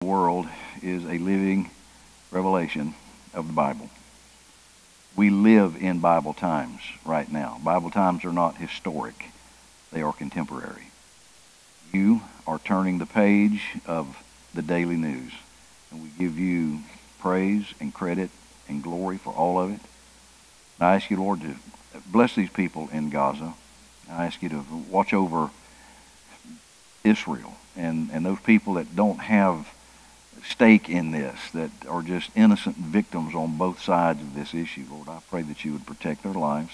World is a living revelation of the Bible. We live in Bible times right now. Bible times are not historic. They are contemporary. You are turning the page of the daily news, and we give you praise and credit and glory for all of it. And I ask you, Lord, to bless these people in Gaza. I ask you to watch over Israel and those people that don't have stake in this, that are just innocent victims on both sides of this issue. Lord, I pray that you would protect their lives.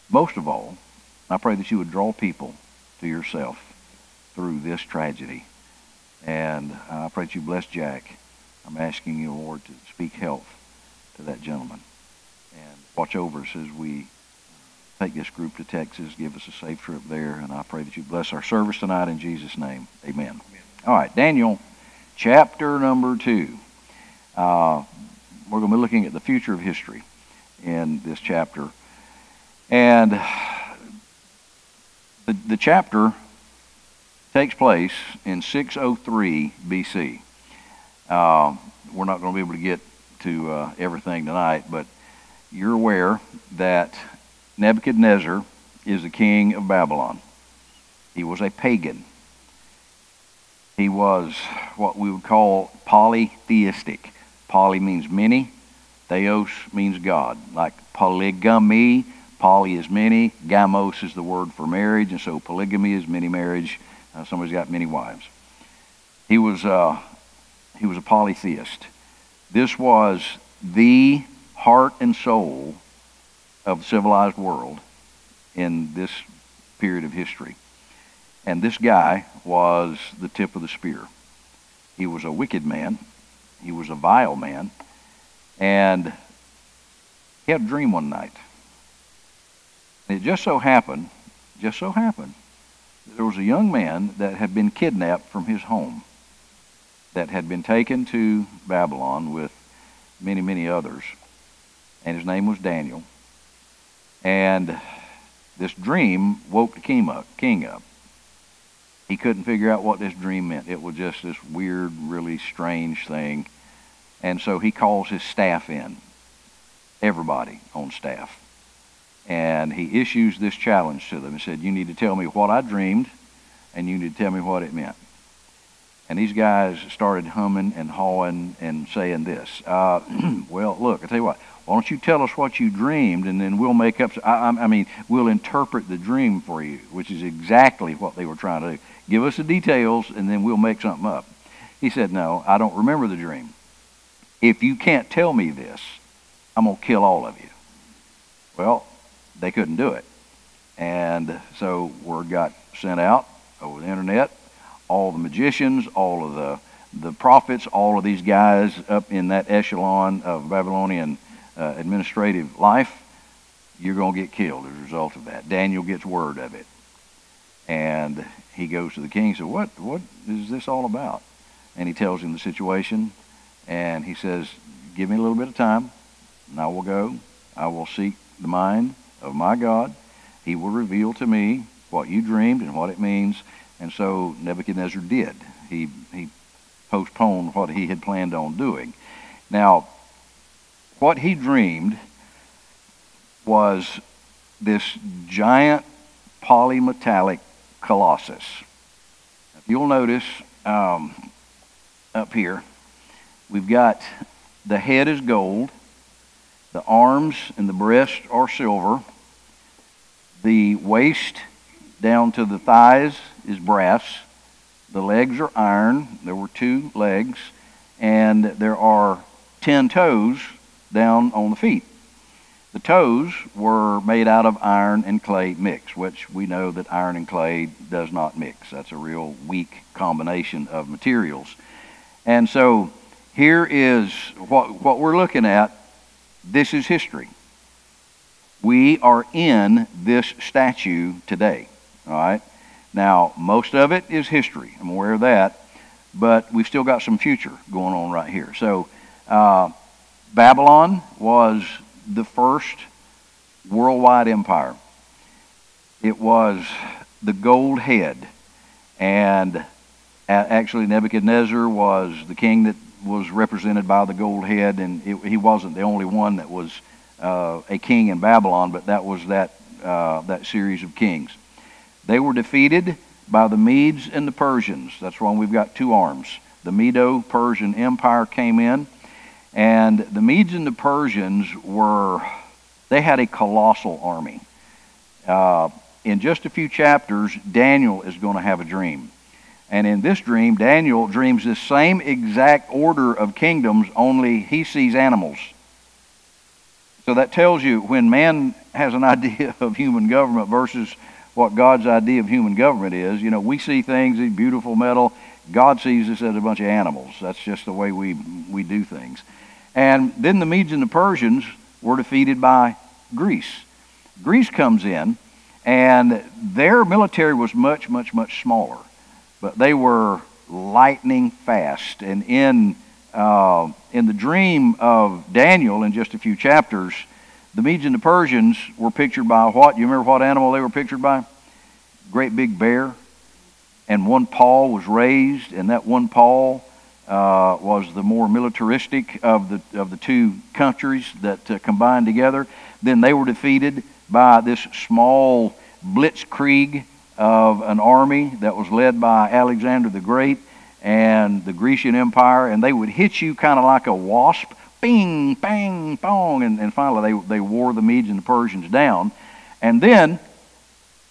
Most of all, I pray that you would draw people to yourself through this tragedy. And I pray that you bless Jack. I'm asking you, Lord, to speak health to that gentleman. And watch over us as we take this group to Texas. Give us a safe trip there. And I pray that you bless our service tonight in Jesus' name. Amen. Amen. All right, Daniel, chapter number 2. We're going to be looking at the future of history in this chapter. And the chapter takes place in 603 BC. We're not going to be able to get to everything tonight, but you're aware that Nebuchadnezzar is the king of Babylon. He was a pagan. He was what we would call polytheistic. Poly means many. Theos means God. Like polygamy, poly is many. Gamos is the word for marriage, and so polygamy is many marriage. Somebody's got many wives. He was a polytheist. This was the heart and soul of the civilized world in this period of history. And this guy was the tip of the spear. He was a wicked man. He was a vile man. And he had a dream one night. And it just so happened, there was a young man that had been kidnapped from his home, that had been taken to Babylon with many, many others. And his name was Daniel. And this dream woke the king up. He couldn't figure out what this dream meant. It was just this weird, really strange thing. And so he calls his staff in, everybody on staff. And he issues this challenge to them. He said, you need to tell me what I dreamed, and you need to tell me what it meant. And these guys started humming and hawing and saying this. Well, look, I tell you what. Why don't you tell us what you dreamed, and then we'll make up, we'll interpret the dream for you, which is exactly what they were trying to do. Give us the details, and then we'll make something up. He said, no, I don't remember the dream. If you can't tell me this, I'm going to kill all of you. Well, they couldn't do it. And so word got sent out over the internet. All the magicians, all of the prophets, all of these guys up in that echelon of Babylonian administrative life, you're going to get killed as a result of that. Daniel gets word of it. And he goes to the king and says, what is this all about? And he tells him the situation. And he says, give me a little bit of time, and I will go. I will seek the mind of my God. He will reveal to me what you dreamed and what it means. And so Nebuchadnezzar did. He postponed what he had planned on doing. Now, what he dreamed was this giant polymetallic colossus. If you'll notice up here, we've got the head is gold, the arms and the breast are silver, the waist down to the thighs is brass, the legs are iron, there were 2 legs, and there are 10 toes down on the feet. The toes were made out of iron and clay mix, which we know that iron and clay does not mix. That's a real weak combination of materials. And so here is what we're looking at. This is history. We are in this statue today. All right? Now, most of it is history. I'm aware of that. But we've still got some future going on right here. So, Babylon was the first worldwide empire. It was the gold head. And Actually, Nebuchadnezzar was the king that was represented by the gold head, and he wasn't the only one that was a king in Babylon, but that was that series of kings. They were defeated by the Medes and the Persians. That's why we've got two arms. The Medo-Persian Empire came in, and the Medes and the Persians they had a colossal army. In just a few chapters, Daniel is going to have a dream. And in this dream, Daniel dreams this same exact order of kingdoms, only he sees animals. So that tells you when man has an idea of human government versus what God's idea of human government is. You know, we see things in beautiful metal. God sees us as a bunch of animals. That's just the way we do things. And then the Medes and the Persians were defeated by Greece. Greece comes in, and their military was much, much, much smaller. But they were lightning fast. And in the dream of Daniel, in just a few chapters, the Medes and the Persians were pictured by what? You remember what animal they were pictured by? Great big bear. And one paw was raised, and that one paw was the more militaristic of the two countries that combined together. Then they were defeated by this small blitzkrieg of an army that was led by Alexander the Great and the Grecian Empire, and they would hit you kind of like a wasp, bing, bang, bong, and finally they wore the Medes and the Persians down. And then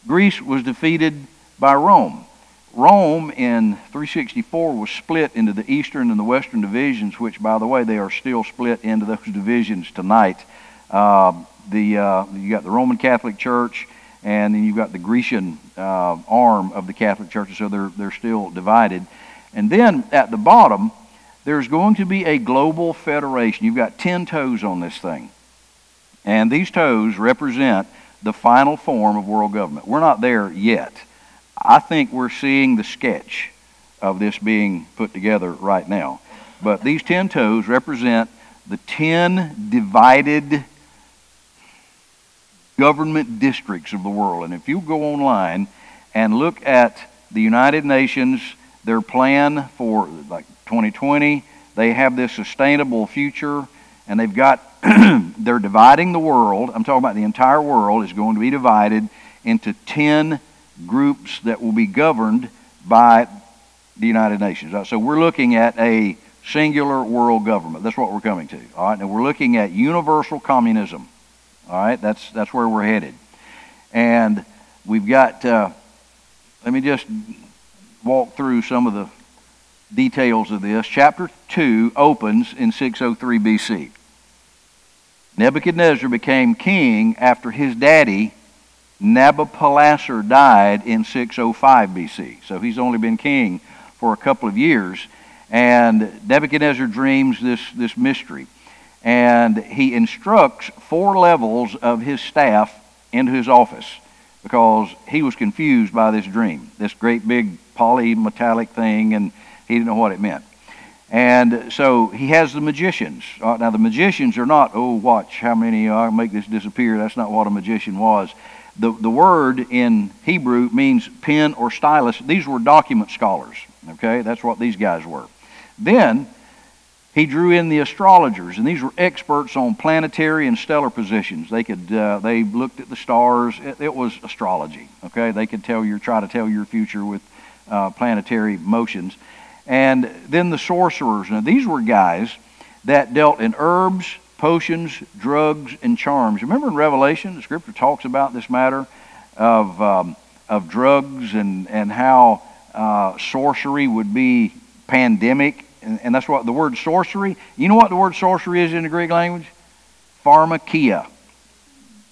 Greece was defeated by Rome. Rome in 364 was split into the eastern and the western divisions, which, by the way, they are still split into those divisions tonight. You got the Roman Catholic Church, and then you've got the Grecian arm of the Catholic Church, so they're still divided. And then at the bottom, there's going to be a global federation. You've got 10 toes on this thing. And these toes represent the final form of world government. We're not there yet. I think we're seeing the sketch of this being put together right now. But these 10 toes represent the 10 divided government districts of the world. And if you go online and look at the United Nations, their plan for like 2020, they have this sustainable future, and they've got, they're dividing the world. I'm talking about the entire world is going to be divided into 10 groups that will be governed by the United Nations. So we're looking at a singular world government. That's what we're coming to. All right, and we're looking at universal communism. All right, that's where we're headed. And we've got, let me just walk through some of the details of this. Chapter 2 opens in 603 BC. Nebuchadnezzar became king after his daddy, Nabopolassar, died in 605 BC. So he's only been king for a couple of years. And Nebuchadnezzar dreams this mystery. And he instructs 4 levels of his staff into his office because he was confused by this dream, this great big polymetallic thing, and he didn't know what it meant. And so he has the magicians. Now the magicians are not, oh, watch how many, I'll make this disappear. That's not what a magician was. The word in Hebrew means pen or stylus. These were document scholars, okay? That's what these guys were. Then he drew in the astrologers, and these were experts on planetary and stellar positions. They looked at the stars. It was astrology, okay? They could try to tell your future with planetary motions. And then the sorcerers. Now, these were guys that dealt in herbs, potions, drugs, and charms. Remember in Revelation, the Scripture talks about this matter of drugs and how sorcery would be pandemic. And that's what the word sorcery, you know what the word sorcery is in the Greek language? Pharmakia.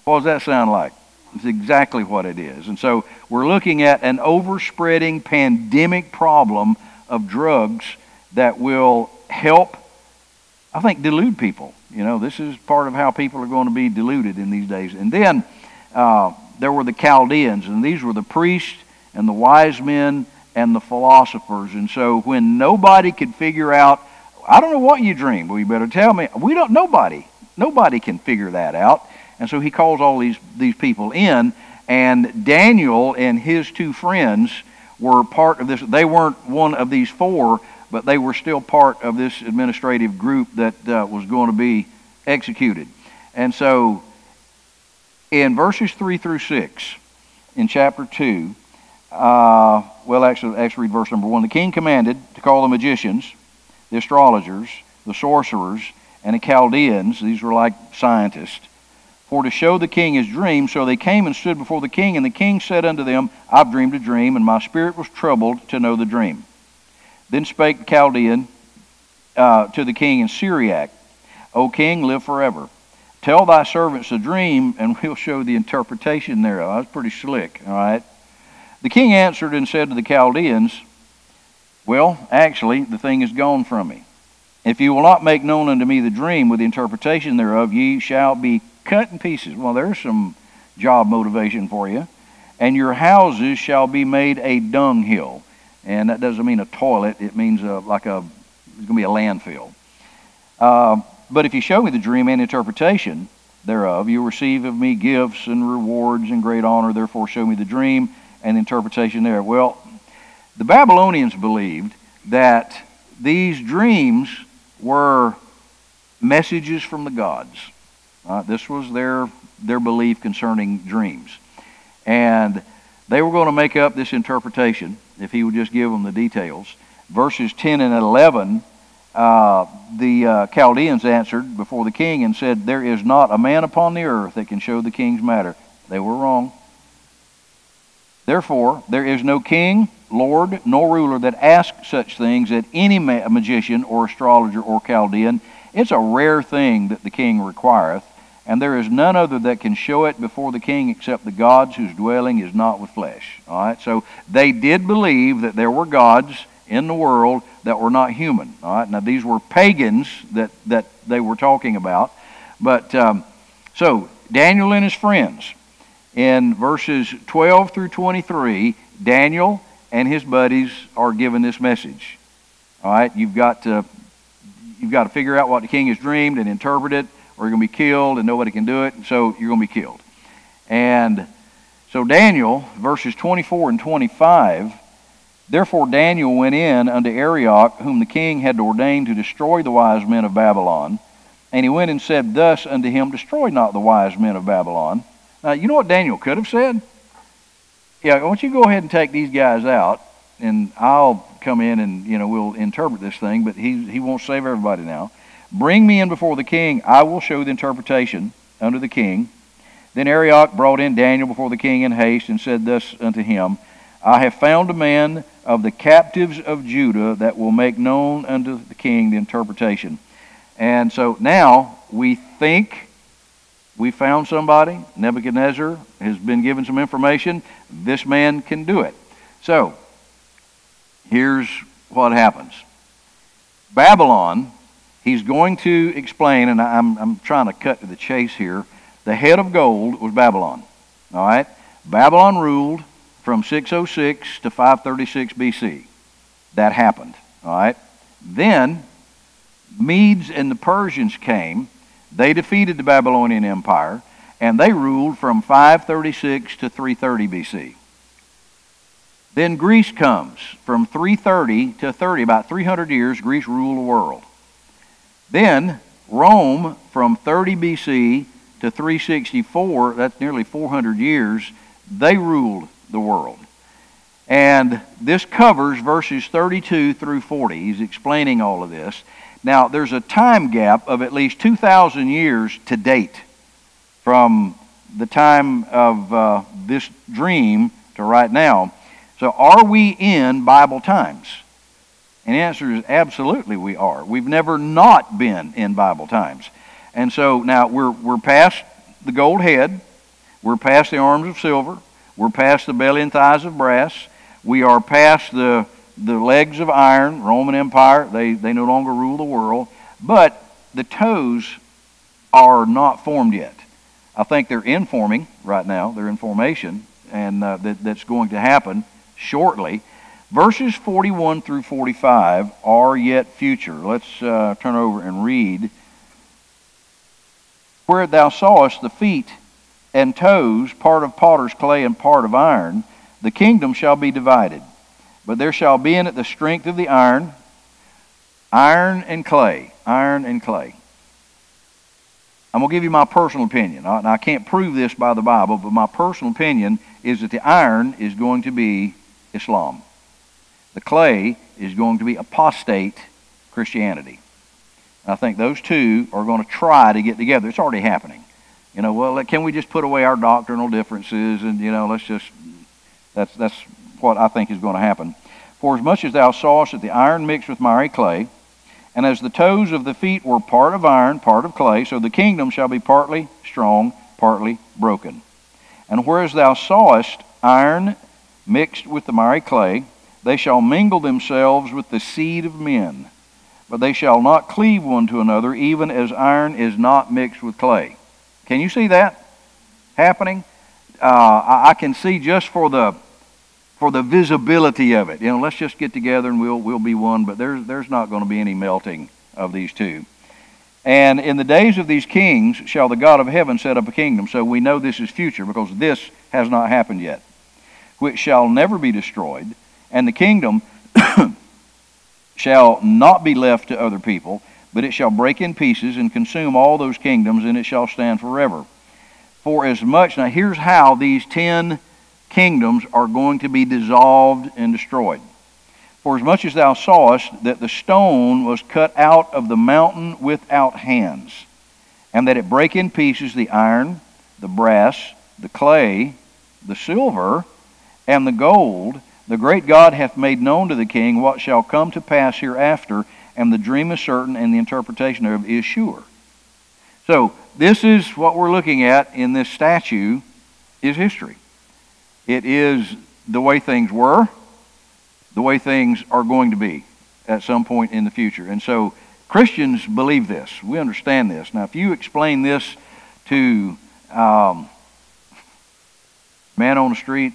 What does that sound like? It's exactly what it is. And so we're looking at an overspreading pandemic problem of drugs that will help, I think, delude people. You know, this is part of how people are going to be deluded in these days. And then there were the Chaldeans, and these were the priests and the wise men and the philosophers. And so when nobody could figure out, I don't know what you dreamed, well, you better tell me. Nobody can figure that out. And so he calls all these people in, and Daniel and his 2 friends were part of this. They weren't one of these four, but they were still part of this administrative group that was going to be executed. And so in verses 3 through 6 in chapter 2, actually read verse number 1. The king commanded to call the magicians, the astrologers, the sorcerers, and the Chaldeans. These were like scientists, for to show the king his dream. So they came and stood before the king, and the king said unto them, I've dreamed a dream, and my spirit was troubled to know the dream. Then spake the Chaldean to the king in Syriac, O king, live forever. Tell thy servants the dream, and we'll show the interpretation thereof. That's pretty slick, all right? The king answered and said to the Chaldeans, well, actually, the thing is gone from me. If you will not make known unto me the dream with the interpretation thereof, ye shall be cut in pieces. Well, there's some job motivation for you. And your houses shall be made a dunghill. And that doesn't mean a toilet. It means it's going to be a landfill. But if you show me the dream and interpretation thereof, you will receive of me gifts and rewards and great honor. Therefore show me the dream and the interpretation thereof. Well, the Babylonians believed that these dreams were messages from the gods. This was their belief concerning dreams. And they were going to make up this interpretation if he would just give them the details. Verses 10 and 11, the Chaldeans answered before the king and said, there is not a man upon the earth that can show the king's matter. They were wrong. Therefore, there is no king, lord, nor ruler that asks such things at any magician or astrologer or Chaldean. It's a rare thing that the king requireth, and there is none other that can show it before the king except the gods whose dwelling is not with flesh. All right, so they did believe that there were gods in the world that were not human. All right, now these were pagans that they were talking about. But so Daniel and his friends, in verses 12 through 23, Daniel and his buddies are given this message. All right, you've got to figure out what the king has dreamed and interpret it, or you're going to be killed, and nobody can do it, and so you're going to be killed. And so Daniel, verses 24 and 25, therefore Daniel went in unto Arioch, whom the king had ordained to destroy the wise men of Babylon. And he went and said thus unto him, destroy not the wise men of Babylon. Now, you know what Daniel could have said? Yeah, why don't you go ahead and take these guys out, and I'll come in and, we'll interpret this thing, but he won't save everybody now. Bring me in before the king, I will show the interpretation unto the king. Then Arioch brought in Daniel before the king in haste, and said thus unto him, I have found a man of the captives of Judah that will make known unto the king the interpretation. And so now we think we found somebody. Nebuchadnezzar has been given some information. This man can do it. So here's what happens. Babylon, he's going to explain, and I'm trying to cut to the chase here. The head of gold was Babylon. All right? Babylon ruled from 606 to 536 BC. That happened. All right? Then Medes and the Persians came. They defeated the Babylonian Empire, and they ruled from 536 to 330 BC. Then Greece comes. From 330 to 30, about 300 years, Greece ruled the world. Then Rome, from 30 BC to 364, that's nearly 400 years, they ruled the world. And this covers verses 32 through 40. He's explaining all of this. Now, there's a time gap of at least 2,000 years to date from the time of this dream to right now. So are we in Bible times? And the answer is absolutely we are. We've never not been in Bible times. And so now we're past the gold head. We're past the arms of silver. We're past the belly and thighs of brass. We are past the legs of iron, Roman Empire. They no longer rule the world. But the toes are not formed yet. I think they're in forming right now. They're in formation, and that's going to happen shortly. Verses 41 through 45 are yet future. Let's turn over and read. Where thou sawest the feet and toes, part of potter's clay and part of iron, the kingdom shall be divided. But there shall be in it the strength of the iron, iron and clay, iron and clay. I'm going to give you my personal opinion. Now, I can't prove this by the Bible, but my personal opinion is that the iron is going to be Islam. The clay is going to be apostate Christianity. I think those two are going to try to get together. It's already happening. Well, can we just put away our doctrinal differences and, let's just, that's what I think is going to happen. For as much as thou sawest that the iron mixed with miry clay, and as the toes of the feet were part of iron, part of clay, so the kingdom shall be partly strong, partly broken. And whereas thou sawest iron mixed with the miry clay, they shall mingle themselves with the seed of men, but they shall not cleave one to another, even as iron is not mixed with clay. Can you see that happening? I can see just for the visibility of it. Let's just get together and we'll be one, but there's not going to be any melting of these two. And in the days of these kings shall the God of heaven set up a kingdom. So we know this is future because this has not happened yet, which shall never be destroyed, and the kingdom shall not be left to other people, but it shall break in pieces and consume all those kingdoms, and it shall stand forever. For as much, now here's how these 10 kingdoms are going to be dissolved and destroyed. For as much as thou sawest that the stone was cut out of the mountain without hands, and that it brake in pieces the iron, the brass, the clay, the silver, and the gold, the great God hath made known to the king what shall come to pass hereafter, and the dream is certain, and the interpretation thereof is sure. So, this is what we're looking at in this statue, is history. It is the way things were, the way things are going to be at some point in the future. And so, Christians believe this. We understand this. Now, if you explain this to man on the street,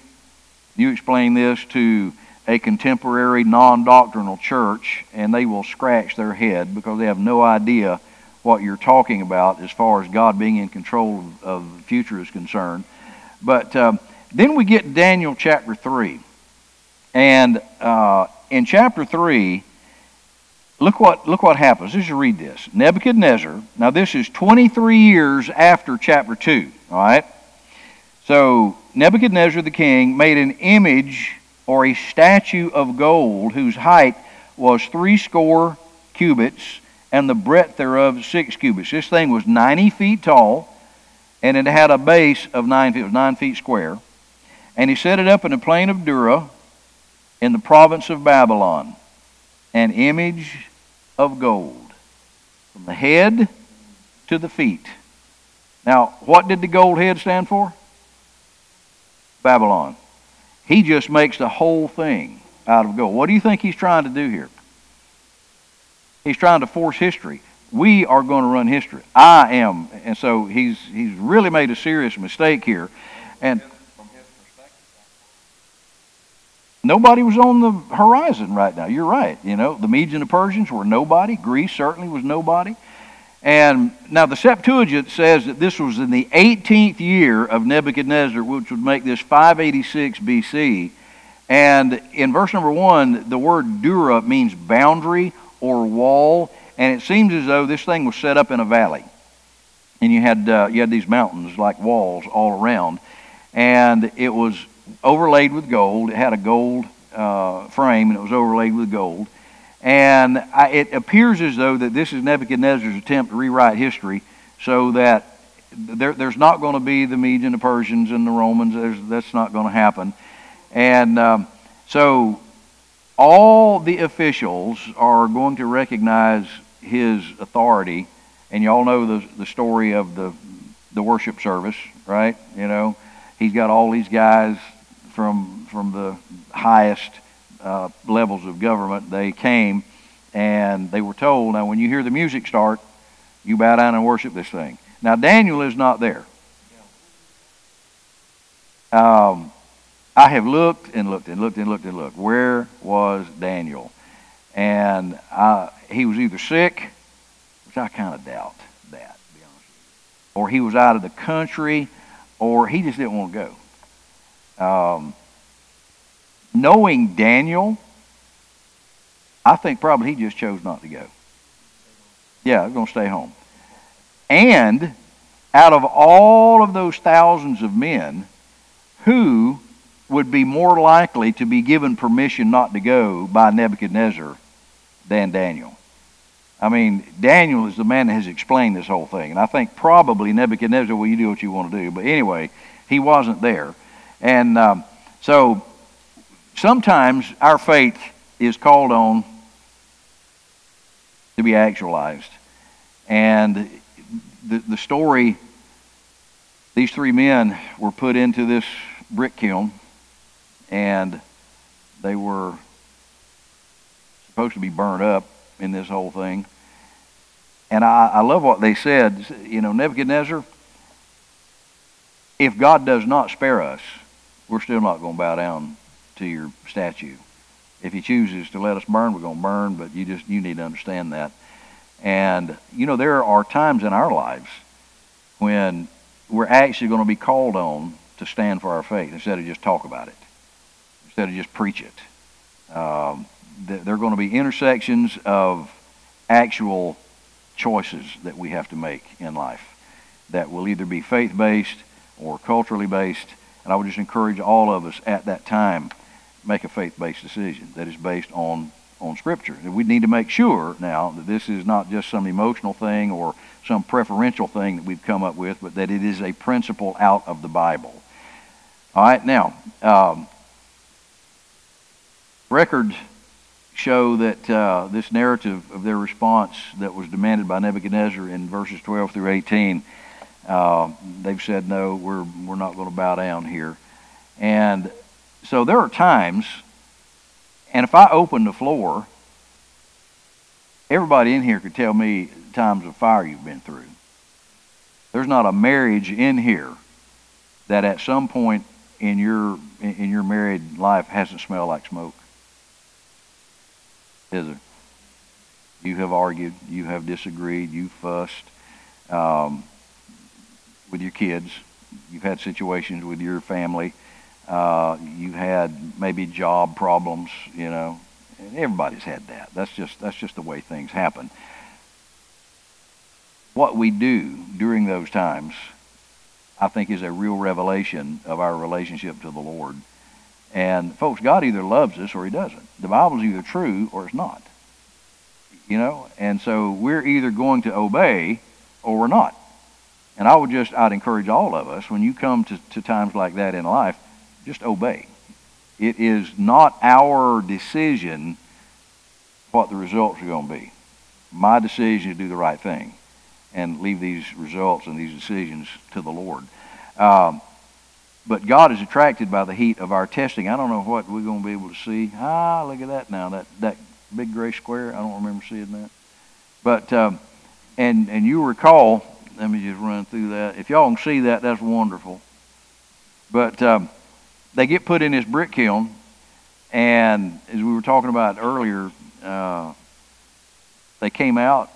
you explain this to a contemporary non-doctrinal church, and they will scratch their head because they have no idea what you're talking about as far as God being in control of the future is concerned. But then we get Daniel chapter 3. And in chapter 3, look what happens. Let's just read this. Nebuchadnezzar, now this is 23 years after chapter 2, all right? So Nebuchadnezzar the king made an image or a statue of gold whose height was 80 cubits and the breadth thereof 6 cubits. This thing was 90 feet tall, and it had a base of 9 feet. It was 9 feet square. And he set it up in the plain of Dura in the province of Babylon, an image of gold from the head to the feet. Now, what did the gold head stand for? Babylon. He just makes the whole thing out of gold. What do you think he's trying to do here? He's trying to force history. We are going to run history. I am. And so he's really made a serious mistake here. And nobody was on the horizon right now. You're right. The Medes and the Persians were nobody. Greece certainly was nobody. And now the Septuagint says that this was in the 18th year of Nebuchadnezzar, which would make this 586 BC. And in verse number 1, the word Dura means boundary or wall. And it seems as though this thing was set up in a valley. And you had these mountains like walls all around. And it was overlaid with gold. It had a gold frame, and it was overlaid with gold. And it appears as though that this is Nebuchadnezzar's attempt to rewrite history so that there's not going to be the Medes and the Persians and the Romans. That's not going to happen. And so all the officials are going to recognize his authority. And you all know the story of the worship service, right? He's got all these guys from the highest levels of government. They came and they were told, now when you hear the music start, you bow down and worship this thing. Now Daniel is not there. I have looked and looked and looked and looked and looked. Where was Daniel? And he was either sick, which I kind of doubt that, to be honest with you, or he was out of the country, or he just didn't want to go. knowing Daniel, I think probably he just chose not to go. Yeah, he's going to stay home. And out of all of those thousands of men, who would be more likely to be given permission not to go by Nebuchadnezzar than Daniel? I mean, Daniel is the man that has explained this whole thing. And I think probably Nebuchadnezzar, well, you do what you want to do. But anyway, he wasn't there. And so sometimes our faith is called on to be actualized. And the story, these three men were put into this brick kiln, and they were supposed to be burned up in this whole thing. And I love what they said. You know, Nebuchadnezzar, if God does not spare us, we're still not going to bow down to your statue. If he chooses to let us burn, we're going to burn, but you need to understand that. And, you know, there are times in our lives when we're actually going to be called on to stand for our faith instead of just talk about it, instead of just preach it. There are going to be intersections of actual choices that we have to make in life that will either be faith-based or culturally based. And I would just encourage all of us at that time, make a faith-based decision that is based on Scripture. And we need to make sure now that this is not just some emotional thing or some preferential thing that we've come up with, but that it is a principle out of the Bible. All right, now, records show that this narrative of their response that was demanded by Nebuchadnezzar in verses 12 through 18, they've said, no, we're not going to bow down here. And so there are times, and if I open the floor, everybody in here could tell me times of fire you've been through. There's not a marriage in here that at some point in your married life hasn't smelled like smoke. Is there? You have argued, you have disagreed, you fussed with your kids. You've had situations with your family. You've had maybe job problems, you know. Everybody's had that. That's just the way things happen. What we do during those times, I think, is a real revelation of our relationship to the Lord. And folks, God either loves us or he doesn't. The Bible's either true or it's not. You know, and so we're either going to obey or we're not. And I'd encourage all of us, when you come to times like that in life, just obey. It is not our decision what the results are going to be. My decision is to do the right thing and leave these results and these decisions to the Lord. But God is attracted by the heat of our testing. I don't know what we're going to be able to see. Look at that now, that big gray square. I don't remember seeing that. But, and you recall, let me just run through that. If y'all can see that, that's wonderful. But they get put in this brick kiln, and as we were talking about earlier, they came out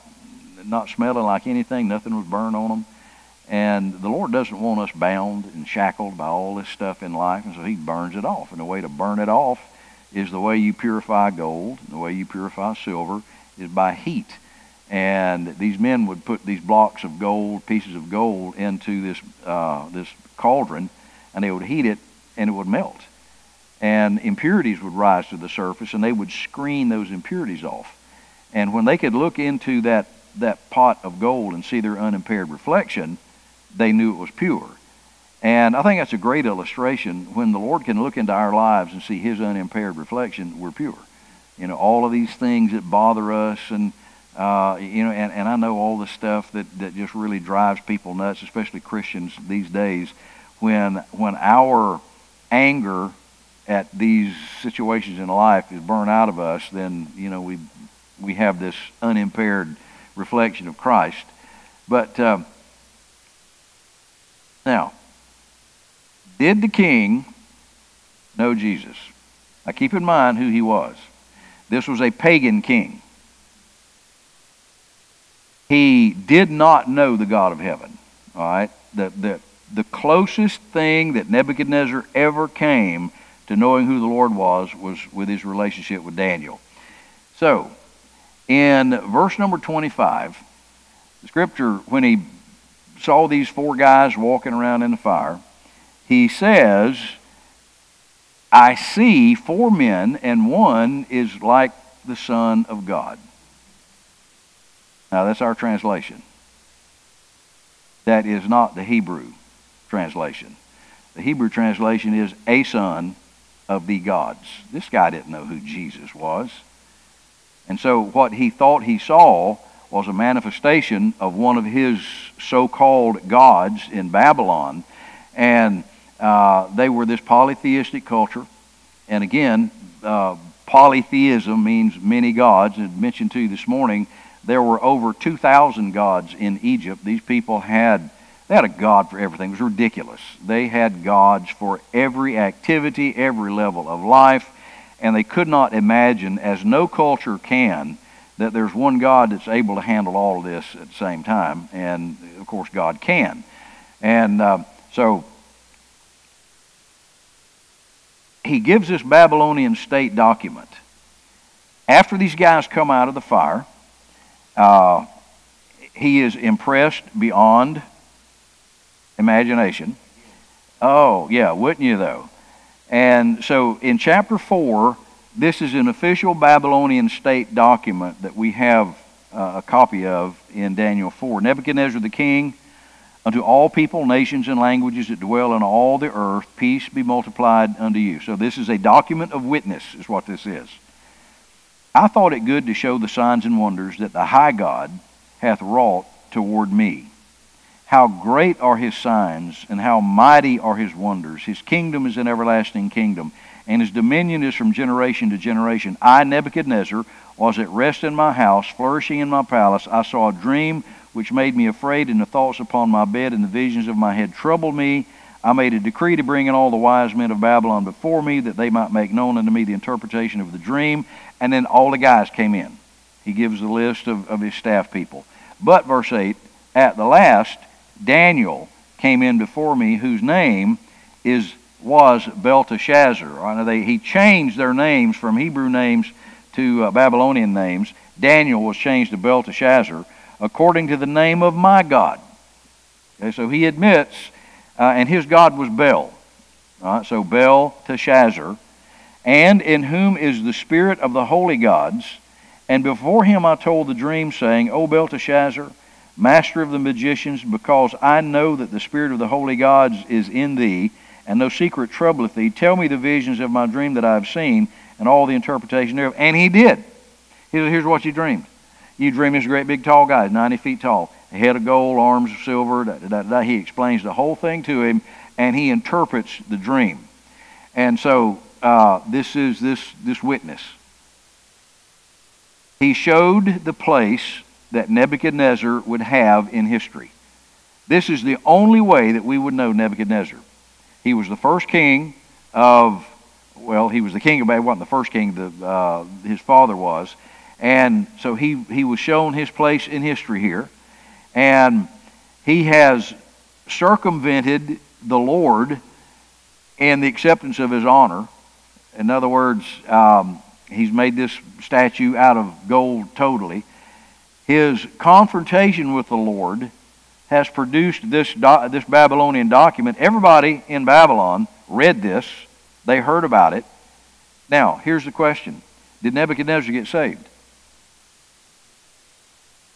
not smelling like anything. Nothing was burned on them. And the Lord doesn't want us bound and shackled by all this stuff in life, and so he burns it off. And the way to burn it off is the way you purify gold, the way you purify silver, is by heat. And these men would put these blocks of gold, pieces of gold, into this cauldron, and they would heat it, and it would melt. And impurities would rise to the surface, and they would screen those impurities off. And when they could look into that pot of gold and see their unimpaired reflection, they knew it was pure. And I think that's a great illustration. When the Lord can look into our lives and see his unimpaired reflection, we're pure. You know, all of these things that bother us, and you know, and I know all the stuff that just really drives people nuts, especially Christians these days. When our anger at these situations in life is burned out of us, then, you know, we have this unimpaired reflection of Christ. But now, did the king know Jesus? Now keep in mind who he was. This was a pagan king. He did not know the God of heaven. All right? The closest thing that Nebuchadnezzar ever came to knowing who the Lord was with his relationship with Daniel. So, in verse number 25, the scripture, when he saw these four guys walking around in the fire, he says, I see four men, and one is like the Son of God. Now, that's our translation. That is not the Hebrew translation. The Hebrew translation is a son of the gods. This guy didn't know who Jesus was. And so what he thought he saw was a manifestation of one of his so-called gods in Babylon. And they were this polytheistic culture. And again, polytheism means many gods. As mentioned to you this morning, there were over 2,000 gods in Egypt. These people had a god for everything. It was ridiculous. They had gods for every activity, every level of life, and they could not imagine, as no culture can, that there's one God that's able to handle all of this at the same time. And, of course, God can. And so he gives this Babylonian state document. After these guys come out of the fire, he is impressed beyond imagination. Oh, yeah, wouldn't you though? And so in chapter 4, this is an official Babylonian state document that we have a copy of in Daniel 4. Nebuchadnezzar the king, unto all people, nations, and languages that dwell in all the earth, peace be multiplied unto you. So this is a document of witness, is what this is. I thought it good to show the signs and wonders that the high God hath wrought toward me. How great are his signs, and how mighty are his wonders. His kingdom is an everlasting kingdom, and his dominion is from generation to generation. I, Nebuchadnezzar, was at rest in my house, flourishing in my palace. I saw a dream which made me afraid, and the thoughts upon my bed and the visions of my head troubled me. I made a decree to bring in all the wise men of Babylon before me, that they might make known unto me the interpretation of the dream. And then all the guys came in. He gives the list of his staff people. But, verse 8, at the last, Daniel came in before me, whose name was Belteshazzar. He changed their names from Hebrew names to Babylonian names. Daniel was changed to Belteshazzar, according to the name of my God. Okay, so he admits, and his God was Bel. So Belteshazzar, and in whom is the spirit of the holy gods. And before him I told the dream, saying, O Belteshazzar, master of the magicians, because I know that the spirit of the holy gods is in thee, and no secret troubleth thee, tell me the visions of my dream that I have seen, and all the interpretation thereof. And he did. Here's what you dreamed. You dream this great big tall guy, 90 feet tall, a head of gold, arms of silver. He explains the whole thing to him, and he interprets the dream. And so this is this witness. He showed the place that Nebuchadnezzar would have in history. This is the only way that we would know Nebuchadnezzar. He was the first king of, well, he was the king of Babylon, wasn't the first king, his father was. And so he was shown his place in history here. And he has circumvented the Lord in the acceptance of his honor. In other words, he's made this statue out of gold totally. His confrontation with the Lord has produced this Babylonian document. Everybody in Babylon read this. They heard about it. Now, here's the question. Did Nebuchadnezzar get saved?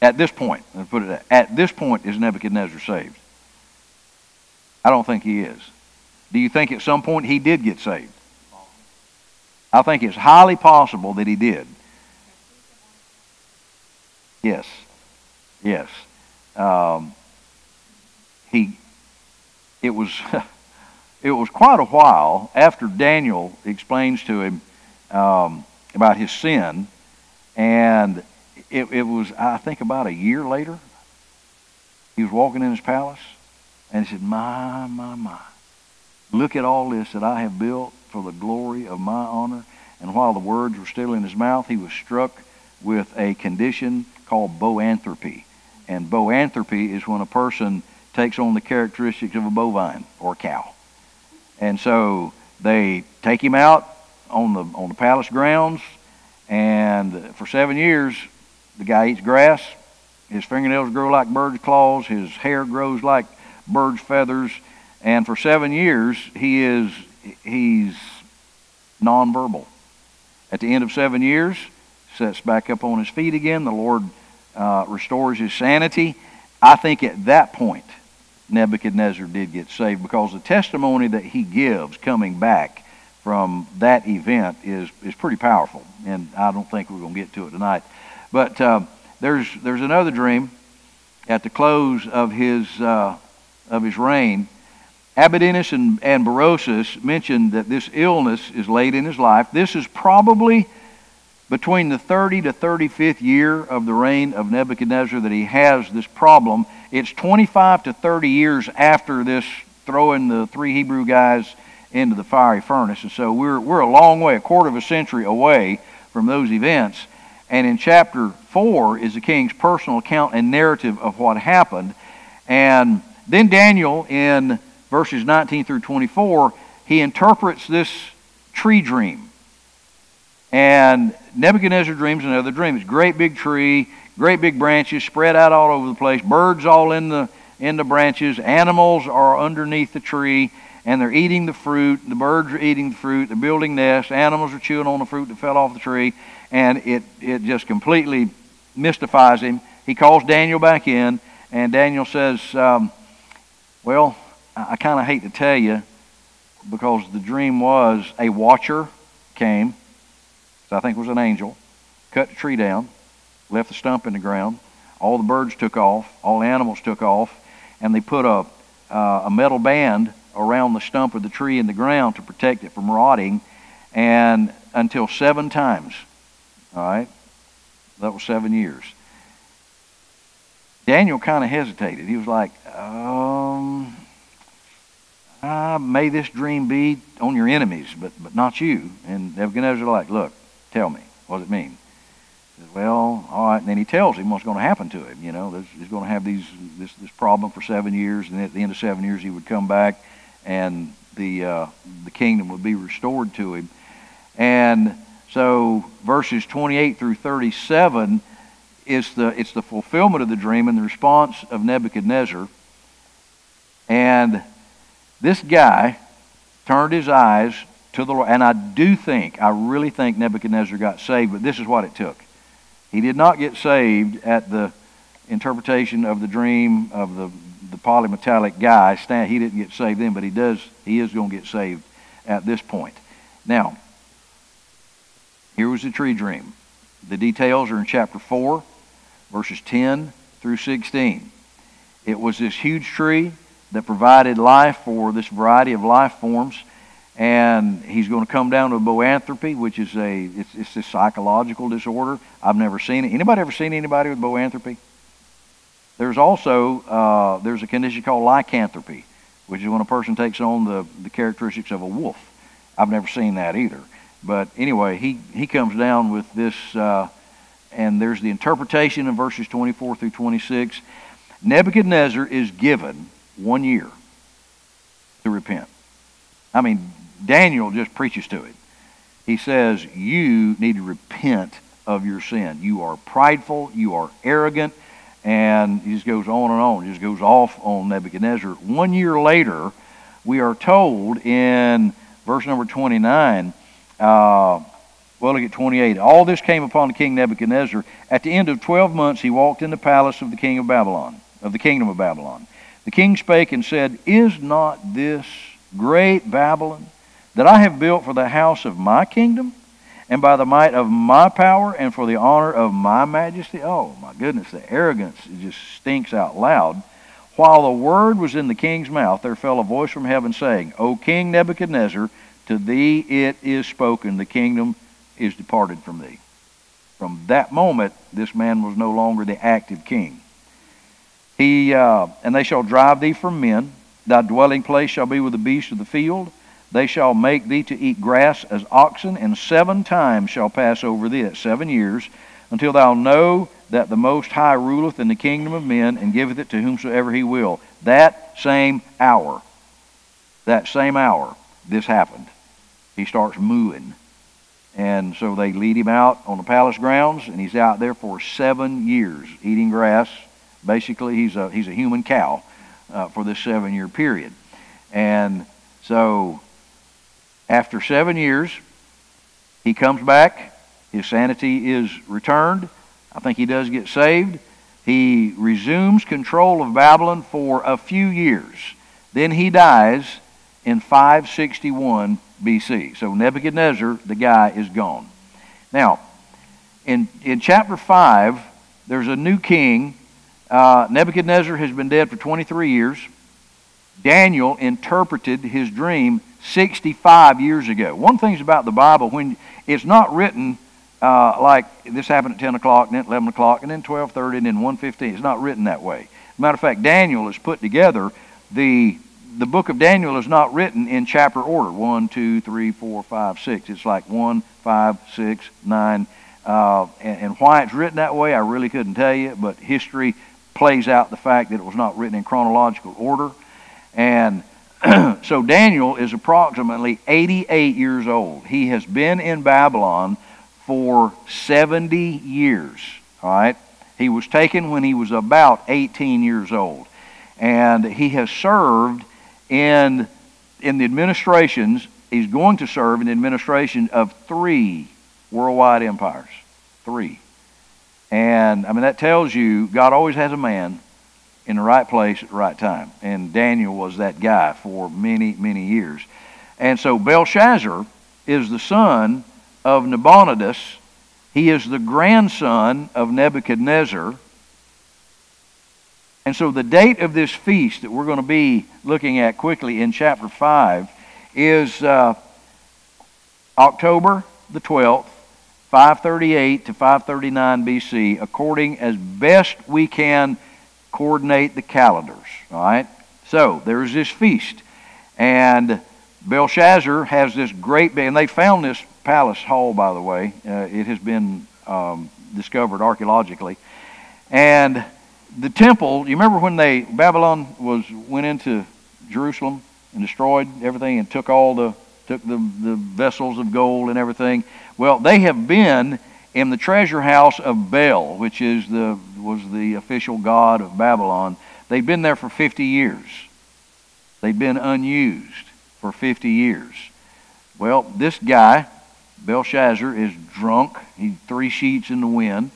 At this point, let's put it that. At this point, is Nebuchadnezzar saved? I don't think he is. Do you think at some point he did get saved? I think it's highly possible that he did. Yes. Yes. It was quite a while after Daniel explains to him about his sin, and it was, I think, about a year later. He was walking in his palace, and he said, my, look at all this that I have built for the glory of my honor. And while the words were still in his mouth, he was struck with a condition called boanthropy. And boanthropy is when a person takes on the characteristics of a bovine or a cow. And so They take him out on the palace grounds, and for 7 years, the guy eats grass. His fingernails grow like birds' claws. His hair grows like birds' feathers. And for 7 years, he's nonverbal. At the end of 7 years, sets back up on his feet again. The Lord restores his sanity. I think at that point, Nebuchadnezzar did get saved, because the testimony that he gives coming back from that event is pretty powerful. And I don't think we're going to get to it tonight. But there's another dream at the close of his reign. Abydos and Berosus mentioned that this illness is late in his life. This is probably between the 30 to 35th year of the reign of Nebuchadnezzar that he has this problem. It's 25 to 30 years after this throwing the 3 Hebrew guys into the fiery furnace. And so we're a long way, a quarter of a century away from those events. And in chapter 4 is the king's personal account and narrative of what happened. And then Daniel, in verses 19 through 24, he interprets this tree dream. And Nebuchadnezzar dreams another dream. It's a great big tree, great big branches spread out all over the place, birds all in the branches, animals are underneath the tree, and they're eating the fruit. The birds are eating the fruit, they're building nests, animals are chewing on the fruit that fell off the tree, and it just completely mystifies him. He calls Daniel back in, and Daniel says, well, I kind of hate to tell you, because the dream was a watcher came, I think it was an angel, cut the tree down, left the stump in the ground. All the birds took off, all the animals took off, and they put a metal band around the stump of the tree in the ground to protect it from rotting, and until 7 times. All right? That was 7 years. Daniel kind of hesitated. He was like, may this dream be on your enemies, but not you. And Nebuchadnezzar was like, look, tell me, what does it mean? He says, well, all right. And then he tells him what's going to happen to him. You know, he's going to have this problem for 7 years, and at the end of 7 years he would come back, and the kingdom would be restored to him. And so verses 28 through 37 it's the fulfillment of the dream and the response of Nebuchadnezzar. And this guy turned his eyes to the Lord. And I really think Nebuchadnezzar got saved, but this is what it took. He did not get saved at the interpretation of the dream of the polymetallic guy. He didn't get saved then, but he is going to get saved at this point. Now, here was the tree dream. The details are in chapter 4, verses 10 through 16. It was this huge tree that provided life for this variety of life forms, and he's going to come down to boanthropy, which is it's this psychological disorder. I've never seen it. Anybody ever seen anybody with boanthropy? There's also there's a condition called lycanthropy, which is when a person takes on the characteristics of a wolf. I've never seen that either. But anyway, he comes down with this, and there's the interpretation in verses 24 through 26. Nebuchadnezzar is given 1 year to repent. I mean, Daniel just preaches to it. He says, you need to repent of your sin. You are prideful, you are arrogant, and he just goes on and on. He just goes off on Nebuchadnezzar. 1 year later, we are told in verse number 29, look at 28. All this came upon King Nebuchadnezzar. At the end of 12 months, he walked in the palace of the king of Babylon, of the kingdom of Babylon. The king spake and said, is not this great Babylon that I have built for the house of my kingdom, and by the might of my power, and for the honor of my majesty? Oh my goodness, the arrogance, it just stinks out loud. While the word was in the king's mouth, there fell a voice from heaven saying, O King Nebuchadnezzar, to thee it is spoken, the kingdom is departed from thee. From that moment, this man was no longer the active king. And they shall drive thee from men. Thy dwelling place shall be with the beasts of the field. They shall make thee to eat grass as oxen, and 7 times shall pass over thee at 7 years, until thou know that the Most High ruleth in the kingdom of men, and giveth it to whomsoever he will. That same hour, this happened. he starts mooing. And so they lead him out on the palace grounds, and he's out there for 7 years eating grass. Basically, he's a human cow for this 7-year period. And so after 7 years, he comes back. His sanity is returned. I think he does get saved. He resumes control of Babylon for a few years. Then he dies in 561 BC. So Nebuchadnezzar, the guy, is gone. Now, in chapter 5, there's a new king. Nebuchadnezzar has been dead for 23 years. Daniel interpreted his dream 65 years ago. One thing about the Bible, when it's not written like this happened at 10 o'clock, and then 11 o'clock, and then 12:30, and then 1:15. It's not written that way. Matter of fact, Daniel is put together. The book of Daniel is not written in chapter order. 1, 2, 3, 4, 5, 6. It's like 1, 5, 6, 9. And why it's written that way, I really couldn't tell you, but history plays out the fact that it was not written in chronological order. And so Daniel is approximately 88 years old. He has been in Babylon for 70 years. All right? He was taken when he was about 18 years old. And he has served in the administrations, he's going to serve in the administration of 3 worldwide empires. 3. And, I mean, that tells you God always has a man in the right place at the right time. And Daniel was that guy for many, many years. And so Belshazzar is the son of Nabonidus. He is the grandson of Nebuchadnezzar. And so the date of this feast that we're going to be looking at quickly in chapter 5 is October the 12th, 538 to 539 BC, according as best we can coordinate the calendars. All right? So there's this feast. And Belshazzar has this great, and they found this palace hall, by the way. It has been discovered archaeologically. And the temple, you remember when Babylon went into Jerusalem and destroyed everything and took the vessels of gold and everything? Well, they have been in the treasure house of Bel, which was the official god of Babylon. They've been there for 50 years. They've been unused for 50 years. Well, this guy, Belshazzar, is drunk. He's 3 sheets in the wind.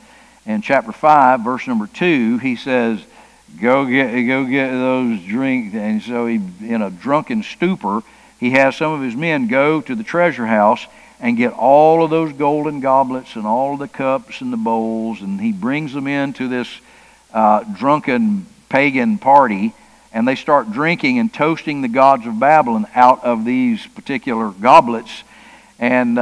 And chapter 5, verse number 2, he says, go get those drinks. And so he, in a drunken stupor, he has some of his men go to the treasure house and get all of those golden goblets and all of the cups and the bowls, and he brings them into this drunken pagan party, and they start drinking and toasting the gods of Babylon out of these particular goblets. And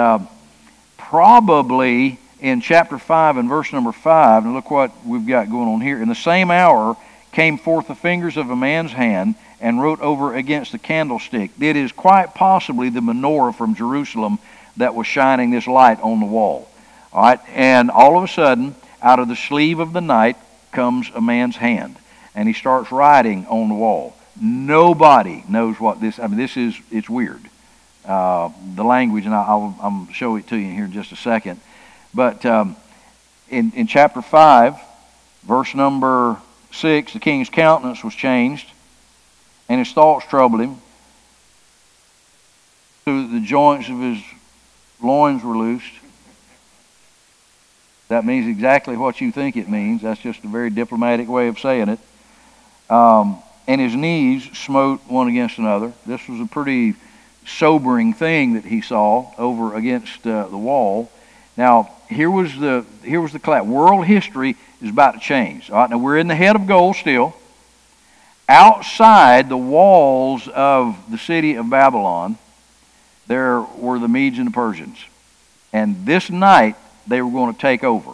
probably in chapter 5 and verse number 5, and look what we've got going on here. In the same hour came forth the fingers of a man's hand and wrote over against the candlestick. It is quite possibly the menorah from Jerusalem that was shining this light on the wall. All right, and all of a sudden, out of the sleeve of the night comes a man's hand, and he starts writing on the wall. Nobody knows what this. I mean, it's weird. The language, and I'll show it to you here in just a second. But in chapter 5, verse number 6, the king's countenance was changed, and his thoughts troubled him. So the joints of his loins were loosed. That means exactly what you think it means. That's just a very diplomatic way of saying it. And his knees smote one against another. This was a pretty sobering thing that he saw over against the wall. Now, here was the collapse. World history is about to change. All right, now we're in the head of gold still. Outside the walls of the city of Babylon, there were the Medes and the Persians. And this night, they were going to take over.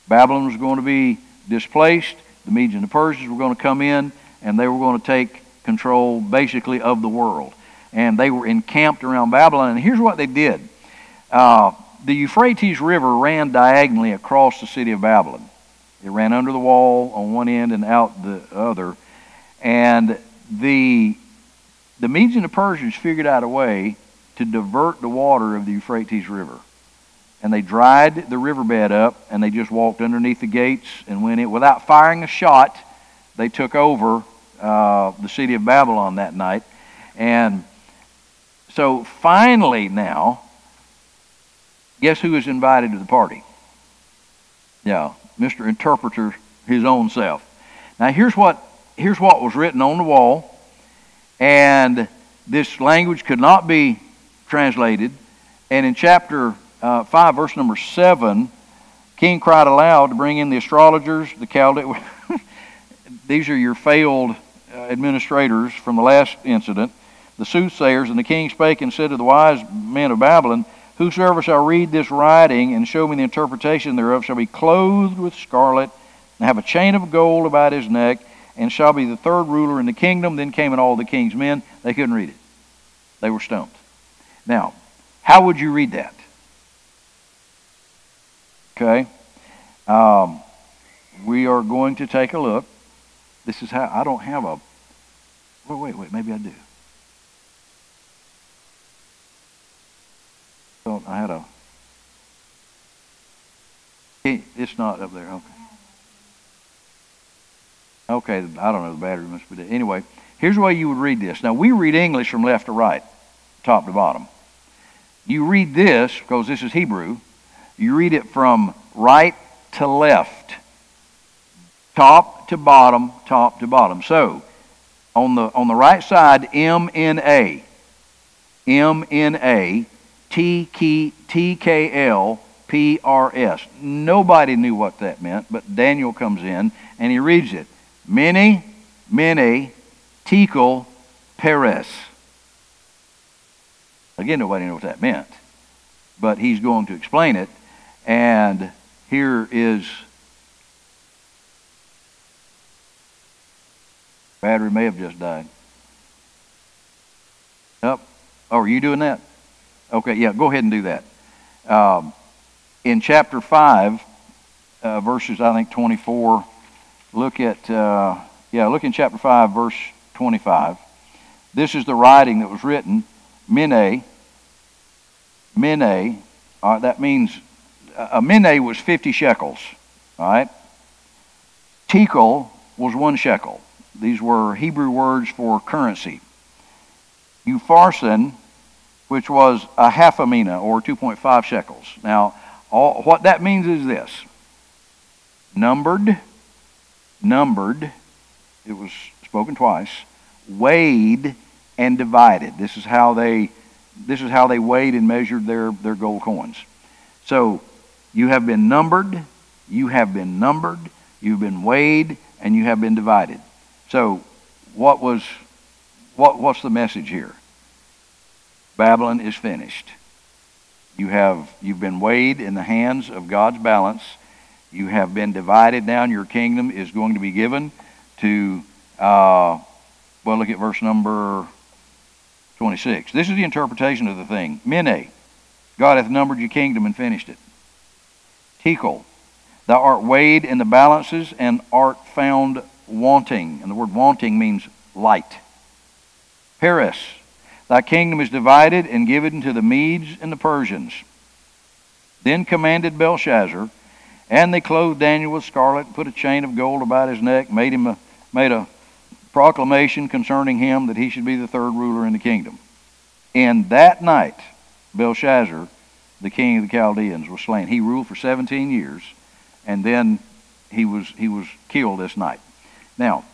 Babylon was going to be displaced. The Medes and the Persians were going to come in, and they were going to take control, basically, of the world. And they were encamped around Babylon. And here's what they did. The Euphrates River ran diagonally across the city of Babylon. It ran under the wall on one end and out the other. And the Medes and the Persians figured out a way to divert the water of the Euphrates River. And they dried the riverbed up, and they just walked underneath the gates and went in. Without firing a shot, they took over the city of Babylon that night. And so finally now, guess who is invited to the party? Yeah, Mr. Interpreter, his own self. Now here's what was written on the wall, and this language could not be translated. And in chapter 5, verse number 7, king cried aloud to bring in the astrologers, the Chaldeans. These are your failed administrators from the last incident, the soothsayers. And the king spake and said to the wise men of Babylon, whosoever shall read this writing and show me the interpretation thereof shall be clothed with scarlet and have a chain of gold about his neck, and shall be the third ruler in the kingdom. Then came in all the king's men. They couldn't read it. They were stoned. Now, how would you read that? Okay. We are going to take a look. This is how, I don't have a, wait, maybe I do. So I had a, it's not up there, okay. Okay, I don't know, the battery must be dead. Anyway, here's the way you would read this. Now, we read English from left to right, top to bottom. You read this, because this is Hebrew, you read it from right to left, top to bottom, top to bottom. So, on the right side, M-N-A, T-K-L-P-R-S. Nobody knew what that meant, but Daniel comes in and he reads it. Mene, Tekel, Peres. Again, nobody knew what that meant, but he's going to explain it. And here is, battery may have just died. Oh, are you doing that? Okay, yeah, go ahead and do that. In chapter 5, verses, I think, 24, look at, look in chapter 5, verse 25. This is the writing that was written. Mene, that means, a mene was 50 shekels, all right? Tekel was 1 shekel. These were Hebrew words for currency. Upharsin, which was a half a mina, or 2.5 shekels. Now, what that means is this. Numbered, it was spoken twice, weighed and divided. This is how they weighed and measured their gold coins. So, you have been numbered, you've been weighed, and you have been divided. So, what's the message here? Babylon is finished. You've been weighed in the hands of God's balance. You have been divided down. Your kingdom is going to be given to, look at verse number 26. This is the interpretation of the thing. Mene, God hath numbered your kingdom and finished it. Tekel, thou art weighed in the balances and art found wanting. And the word wanting means light. Peres, thy kingdom is divided and given to the Medes and the Persians. Then commanded Belshazzar, and they clothed Daniel with scarlet, put a chain of gold about his neck, made a proclamation concerning him that he should be the third ruler in the kingdom. And that night, Belshazzar, the king of the Chaldeans, was slain. He ruled for 17 years, and then he was killed this night. Now,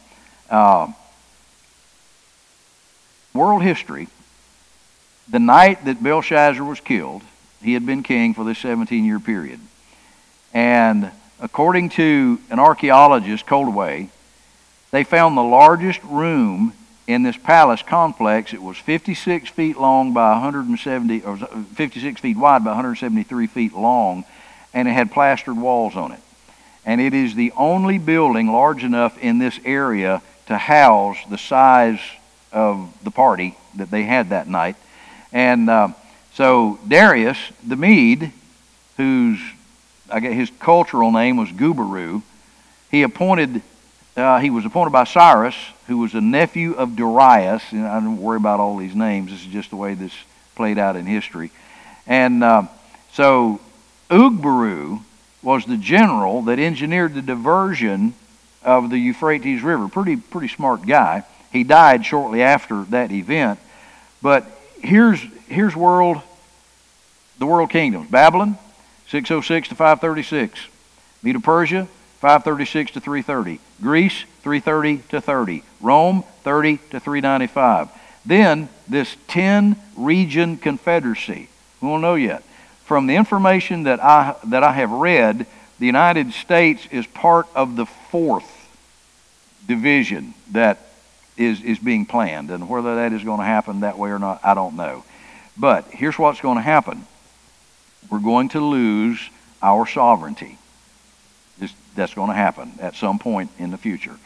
world history, the night that Belshazzar was killed, he had been king for this 17-year period. And according to an archaeologist, Coldaway, they found the largest room in this palace complex. It was 56 feet long by 170, or 56 feet wide by 173 feet long, and it had plastered walls on it. And it is the only building large enough in this area to house the size of the party that they had that night. And so Darius the Mede, his cultural name was Gubaru, he was appointed by Cyrus, who was a nephew of Darius. And I don't worry about all these names. This is just the way this played out in history. And so Ugbaru was the general that engineered the diversion of the Euphrates River. Pretty smart guy. He died shortly after that event. But here's the world kingdoms. Babylon, 606 to 536. Medo-Persia, 536 to 330. Greece, 330 to 30. Rome, 30 to 395. Then this 10-region confederacy. We won't know yet. From the information that I have read, the United States is part of the 4th division that is being planned. And whether that is going to happen that way or not, I don't know. But here's what's going to happen. We're going to lose our sovereignty. That's going to happen at some point in the future,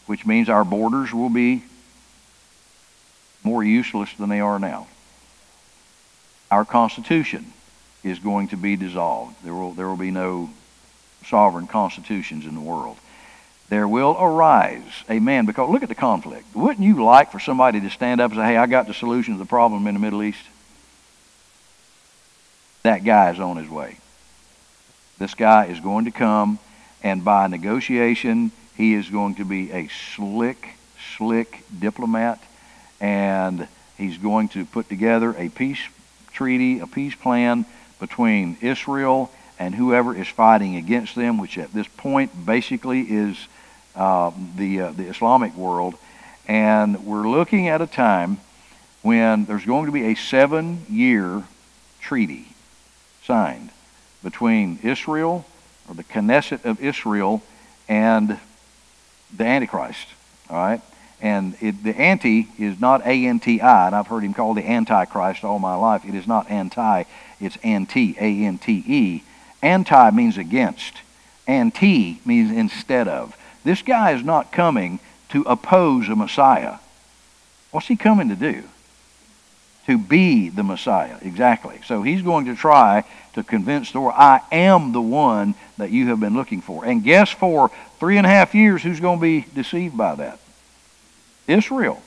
which means our borders will be more useless than they are now. Our Constitution is going to be dissolved. There will be no sovereign constitutions in the world. There will arise a man, because look at the conflict. Wouldn't you like for somebody to stand up and say, hey, I got the solution to the problem in the Middle East? That guy is on his way. This guy is going to come, and by negotiation, he is going to be a slick diplomat, and he's going to put together a peace treaty, a peace plan between Israel and whoever is fighting against them, which at this point basically is the Islamic world. And we're looking at a time when there's going to be a 7-year treaty signed between Israel, or the Knesset of Israel, and the Antichrist. All right? And the anti is not A-N-T-I, and I've heard him called the Antichrist all my life. It is not anti, it's anti, A-N-T-E. Anti means against. Anti means instead of. This guy is not coming to oppose a Messiah. What's he coming to do? To be the Messiah, exactly. So he's going to try to convince the world, I am the one that you have been looking for. And guess for 3.5 years, who's going to be deceived by that? Israel.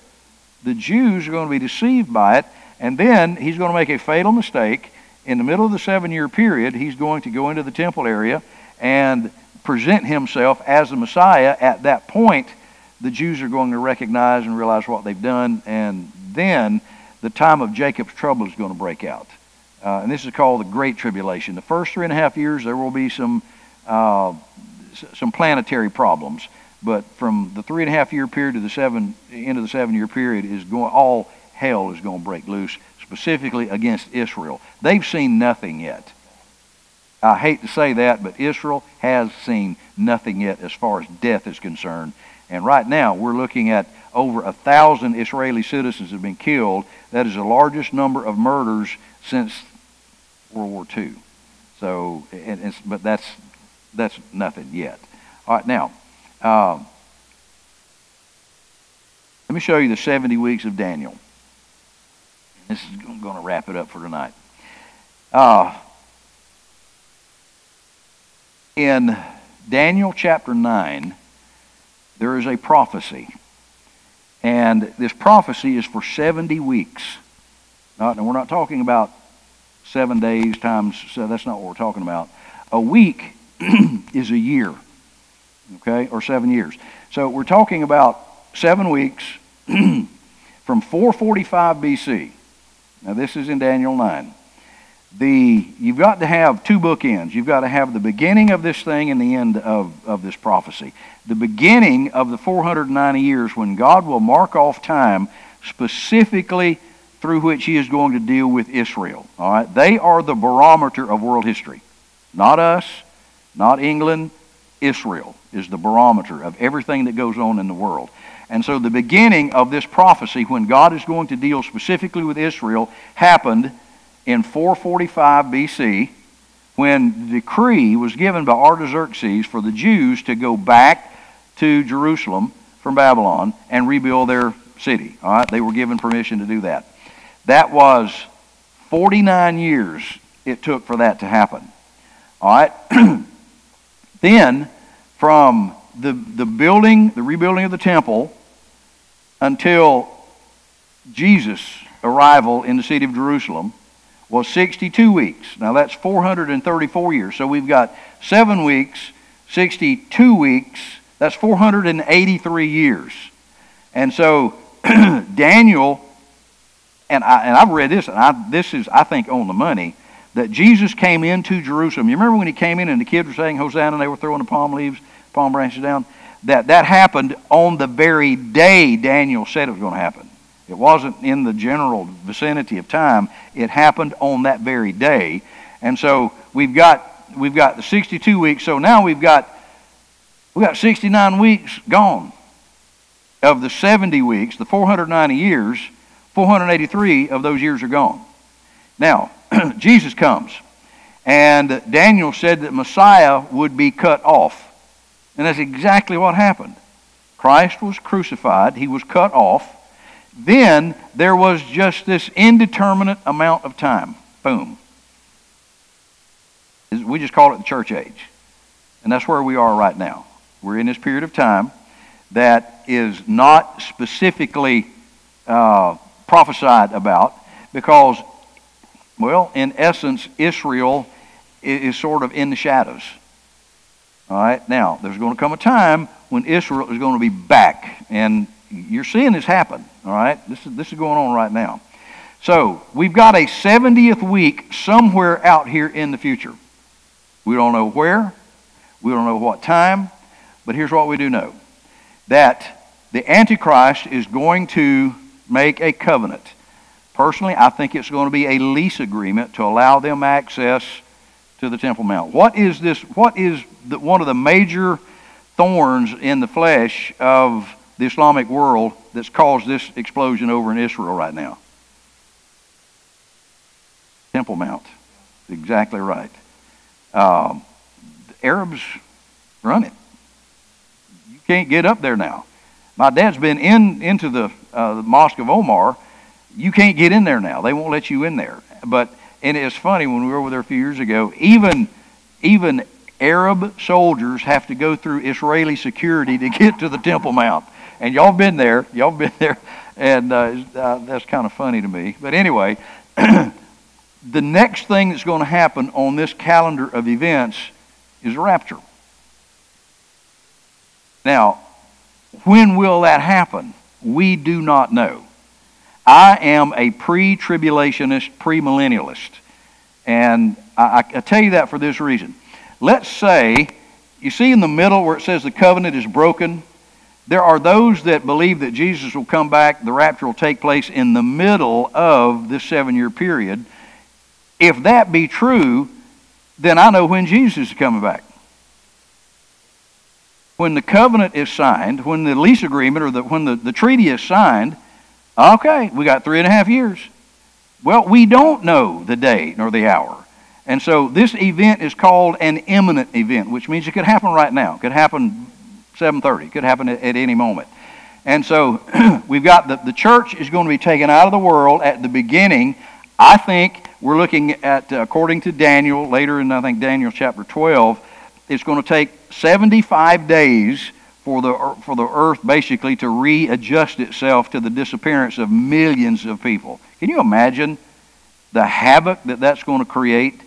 The Jews are going to be deceived by it, and then he's going to make a fatal mistake. In the middle of the 7-year period, he's going to go into the temple area and present himself as the Messiah. At that point, the Jews are going to recognize and realize what they've done, and then the time of Jacob's trouble is going to break out. And this is called the Great Tribulation. The first 3.5 years, there will be some planetary problems. But from the 3.5-year period to the end of the 7-year period, all hell is going to break loose, specifically against Israel. They've seen nothing yet. I hate to say that, but Israel has seen nothing yet as far as death is concerned. And right now, we're looking at over 1,000 Israeli citizens have been killed. That is the largest number of murders since World War II. So, but that's nothing yet. All right, now, let me show you the 70 weeks of Daniel. This is going to wrap it up for tonight. In Daniel chapter 9, there is a prophecy. And this prophecy is for 70 weeks. And we're not talking about 7 days times, so that's not what we're talking about. A week is a year, okay, or 7 years. So we're talking about 7 weeks from 445 BC. Now this is in Daniel 9. You've got to have 2 bookends. You've got to have the beginning of this thing and the end of this prophecy. The beginning of the 490 years when God will mark off time specifically through which he is going to deal with Israel. All right? They are the barometer of world history. Not us, not England. Israel is the barometer of everything that goes on in the world. And so the beginning of this prophecy, when God is going to deal specifically with Israel, happened in 445 BC, when the decree was given by Artaxerxes for the Jews to go back to Jerusalem from Babylon and rebuild their city. All right? They were given permission to do that. That was 49 years it took for that to happen. All right? Then, from the rebuilding of the temple until Jesus' arrival in the city of Jerusalem, was 62 weeks. Now that's 434 years. So we've got 7 weeks, 62 weeks, that's 483 years. And so Daniel, and I've read this, and this is, I think, on the money, that Jesus came into Jerusalem. You remember when he came in and the kids were saying Hosanna and they were throwing the palm branches down? That happened on the very day Daniel said it was going to happen. It wasn't in the general vicinity of time. It happened on that very day. And so we've got the 62 weeks. So now we've got 69 weeks gone. Of the 70 weeks, the 490 years, 483 of those years are gone. Now, Jesus comes, and Daniel said that Messiah would be cut off. And that's exactly what happened. Christ was crucified. He was cut off. Then there was just this indeterminate amount of time. Boom. We just call it the church age. And that's where we are right now. We're in this period of time that is not specifically prophesied about because, well, in essence, Israel is sort of in the shadows. All right, now, there's going to come a time when Israel is going to be back, and you're seeing this happen, all right? This is going on right now. So, we've got a 70th week somewhere out here in the future. We don't know where, we don't know what time, but here's what we do know. That the Antichrist is going to make a covenant. Personally, I think it's going to be a lease agreement to allow them access to the Temple Mount. What is this? What is one of the major thorns in the flesh of the Islamic world that's caused this explosion over in Israel right now? Temple Mount. Exactly right. The Arabs run it. You can't get up there now. My dad's been into the Mosque of Omar. You can't get in there now. They won't let you in there. And it's funny, when we were over there a few years ago, even Arab soldiers have to go through Israeli security to get to the Temple Mount. And y'all been there, and that's kind of funny to me. But anyway, the next thing that's going to happen on this calendar of events is the rapture. Now, when will that happen? We do not know. I am a pre-tribulationist, premillennialist. And I tell you that for this reason. Let's say, you see in the middle where it says the covenant is broken, there are those that believe that Jesus will come back, the rapture will take place in the middle of this 7-year period. If that be true, then I know when Jesus is coming back. When the covenant is signed, when the lease agreement or when the treaty is signed, okay, we got 3.5 years. Well, we don't know the day nor the hour. And so this event is called an imminent event, which means it could happen right now. It could happen 7:30. It could happen at any moment. And so we've got the church is going to be taken out of the world at the beginning. I think we're looking at, according to Daniel, later in, I think, Daniel chapter 12, it's going to take 75 days for the earth basically to readjust itself to the disappearance of millions of people. Can you imagine the havoc that's going to create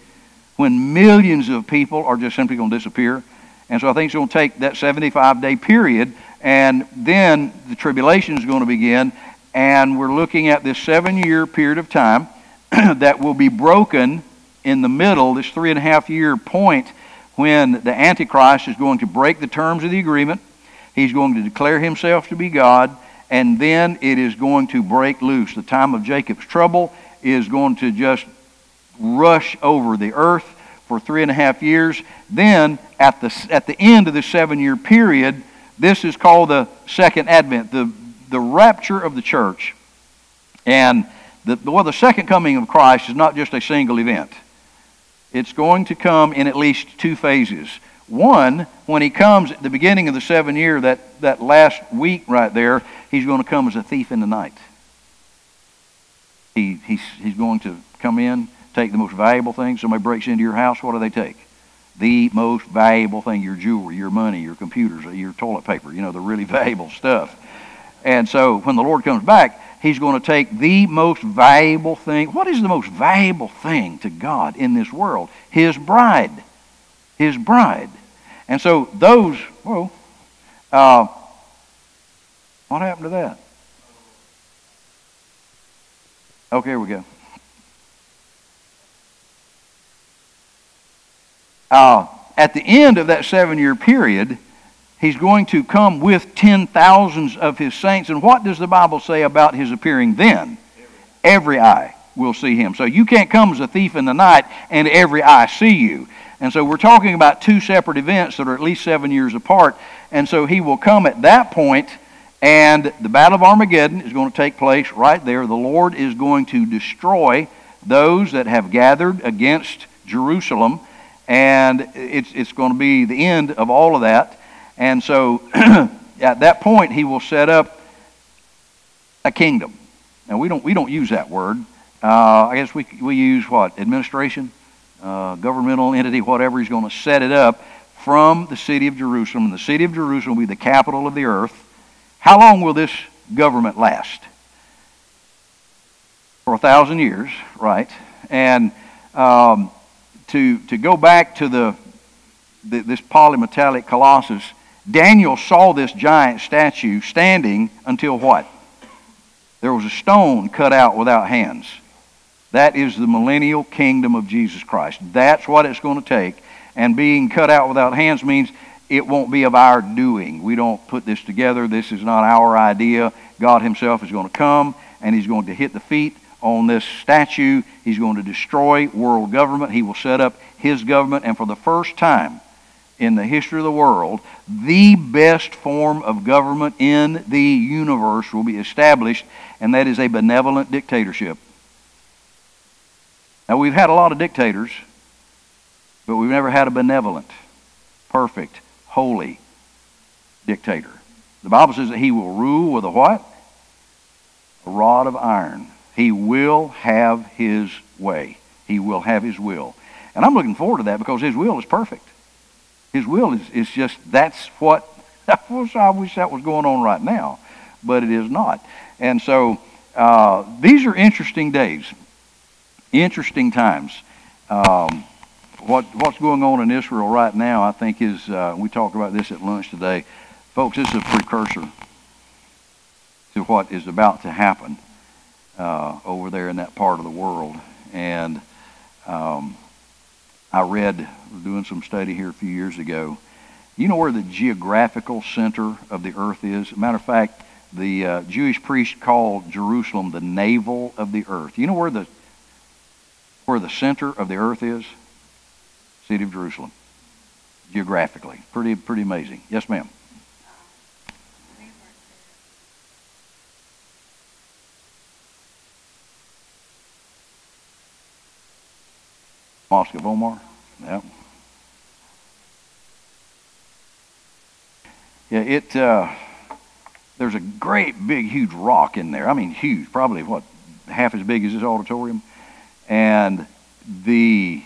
when millions of people are just simply going to disappear? And so I think it's going to take that 75-day period, and then the tribulation is going to begin, and we're looking at this 7-year period of time that will be broken in the middle, this 3.5-year point, when the Antichrist is going to break the terms of the agreement. He's going to declare himself to be God, and then it is going to break loose. The time of Jacob's trouble is going to just rush over the earth for 3.5 years. Then, at the end of the 7-year period, this is called the Second Advent, the rapture of the church. And the second coming of Christ is not just a single event. It's going to come in at least 2 phases. One, when he comes at the beginning of the 7 year, that last week right there, he's going to come as a thief in the night. He's going to come in, take the most valuable thing. Somebody breaks into your house, what do they take? The most valuable thing, your jewelry, your money, your computers, your toilet paper, the really valuable stuff. And so when the Lord comes back, He's going to take the most valuable thing. What is the most valuable thing to God in this world? His bride. His bride. And so those, what happened to that? Okay, here we go. At the end of that 7-year period, he's going to come with 10,000s of his saints. And what does the Bible say about his appearing then? Every eye will see him. So you can't come as a thief in the night and every eye see you. And so we're talking about two separate events that are at least 7 years apart. And so he will come at that point, and the Battle of Armageddon is going to take place right there. The Lord is going to destroy those that have gathered against Jerusalem. And it's going to be the end of all of that. And so at that point, he will set up a kingdom. Now, we don't use that word. I guess we use what? Administration? Governmental entity, whatever. He's going to set it up from the city of Jerusalem. And the city of Jerusalem will be the capital of the earth. How long will this government last? For 1,000 years, right? And to go back to this polymetallic colossus, Daniel saw this giant statue standing until what? There was a stone cut out without hands. That is the millennial kingdom of Jesus Christ. That's what it's going to take. And being cut out without hands means it won't be of our doing. We don't put this together. This is not our idea. God himself is going to come, and he's going to hit the feet on this statue. He's going to destroy world government. He will set up his government, and for the first time in the history of the world, the best form of government in the universe will be established, and that is a benevolent dictatorship. Now, we've had a lot of dictators, but we've never had a benevolent, perfect, holy dictator. The Bible says that he will rule with a what? A rod of iron. He will have his way. He will have his will. And I'm looking forward to that because his will is perfect. His will is just, that's what, I wish that was going on right now, but it is not. And so these are interesting days, interesting times. What's going on in Israel right now, I think, is, we talked about this at lunch today. Folks, this is a precursor to what is about to happen over there in that part of the world. And I read, doing some study here a few years ago, you know where the geographical center of the earth is? As a matter of fact, the Jewish priest called Jerusalem the navel of the earth. You know where the center of the earth is? City of Jerusalem. Geographically. Pretty amazing. Yes, ma'am. Mosque of Omar. Yeah. Yeah, there's a great big huge rock in there. I mean huge, probably what, half as big as this auditorium. And the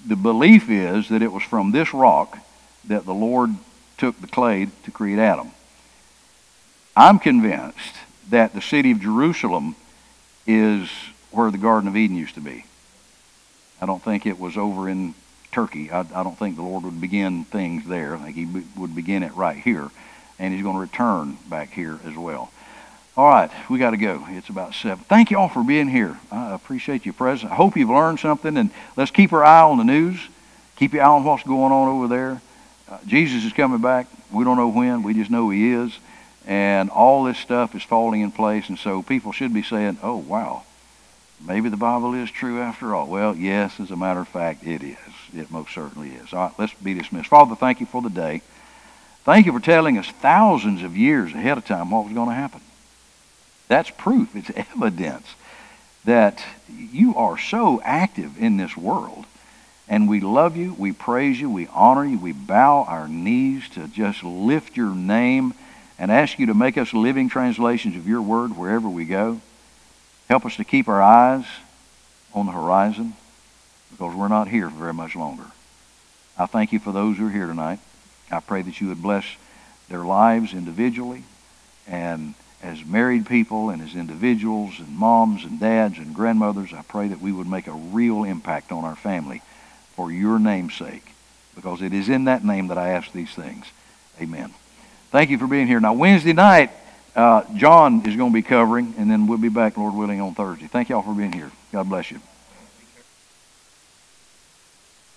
belief is that it was from this rock that the Lord took the clay to create Adam. I'm convinced that the city of Jerusalem is where the Garden of Eden used to be. I don't think it was over in Turkey. I don't think the Lord would begin things there. I think he would begin it right here. And he's going to return back here as well. All right, we got to go. It's about 7. Thank you all for being here. I appreciate your presence. I hope you've learned something. And let's keep our eye on the news. Keep your eye on what's going on over there. Jesus is coming back. We don't know when. We just know he is. And all this stuff is falling in place. And so people should be saying, oh, wow. Maybe the Bible is true after all. Well, yes, as a matter of fact, it is. It most certainly is. All right, let's be dismissed. Father, thank you for the day. Thank you for telling us thousands of years ahead of time what was going to happen. That's proof. It's evidence that you are so active in this world. And we love you. We praise you. We honor you. We bow our knees to just lift your name and ask you to make us living translations of your word wherever we go. Help us to keep our eyes on the horizon because we're not here for very much longer. I thank you for those who are here tonight. I pray that you would bless their lives individually and as married people and as individuals and moms and dads and grandmothers, I pray that we would make a real impact on our family for your name's sake, because it is in that name that I ask these things. Amen. Thank you for being here. Now, Wednesday night, John is going to be covering, and then we'll be back, Lord willing, on Thursday. Thank y'all for being here. God bless you.